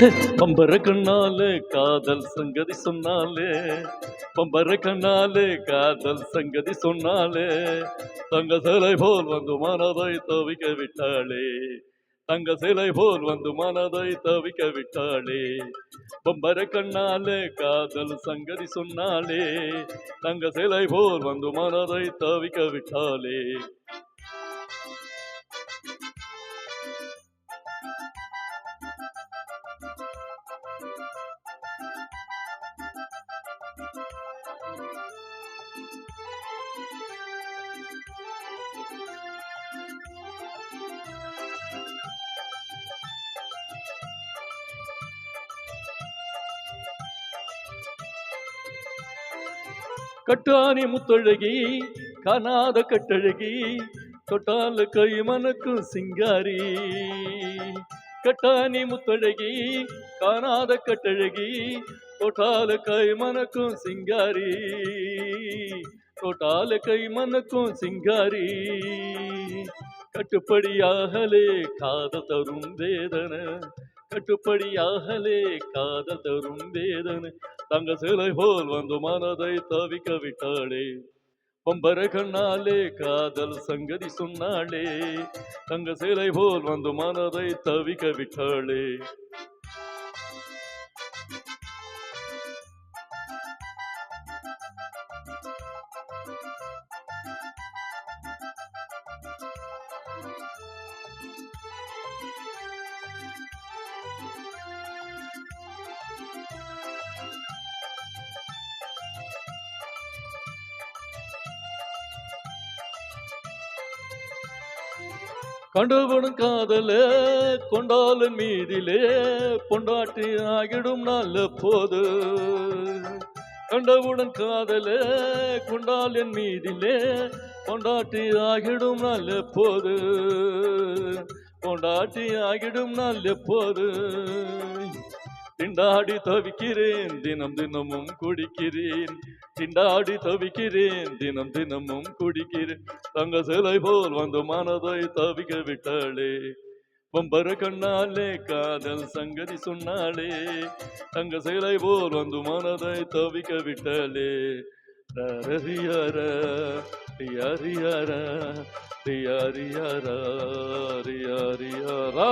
பம்பர கண்ணாலே காதல் சங்கதி சொன்னாலே, பம்பர கண்ணாலே காதல் சங்கதி சொன்னாலே, தங்க சிலை போல் வந்து மனதை தவிக்க விட்டாளே, தங்க சிலை போல் வந்து மனதை தவிக்க விட்டாளே. பம்பர கண்ணாலே காதல் சங்கதி சொன்னாலே, தங்க சிலை போல் வந்து மனதை தவிக்க விட்டாளே. கட்டாணி முத்தழகி காணாத கட்டழகி, தொட்டால கை மனக்கும் சிங்காரி. கட்டாணி முத்தழகி காணாத கட்டழகி, தொட்டால கை மனக்கும் சிங்காரி, தொட்டால கை மனக்கும் சிங்காரி. கட்டுப்படியாகலே காதல் தரும் வேதனை, கட்டுப்படியாகலே காதல் தரும் வேதனை, தங்க சிலை போல் வந்து மனதை தவிக்க விட்டாளே. பம்பர கண்ணாலே காதல் சங்கதி சொன்னாளே, தங்க சிலை போல் வந்து மனதை தவிக்க விட்டாளே. கண்டவனும் காதல கொண்டாளன் மீதிலே, பொண்டாட்டி ஆகிடும் நல்ல போது. கண்டவுடன் காதல கொண்டாளன் மீதிலே, பொண்டாட்டி ஆகிடும் நல்ல போது, பொண்டாட்டி ஆகிடும் நல்ல போது. திண்டாடி தவிக்கிறேன் தினம் தினமும் குடிக்கிறேன், திண்டாடி தவிக்கிறேன் தினம் தினமும் குடிக்கிறேன், தங்க சிலை போல் வந்து மனதை தவிக்க விட்டாளே. பம்பர கண்ணாலே காதல் சங்கதி சொன்னாலே, தங்க சிலை போல் வந்து மனதை தவிக்க விட்டாளே. ரரியாரா ரியாரியாரா ரியாரியாரா ரியாரியாரா.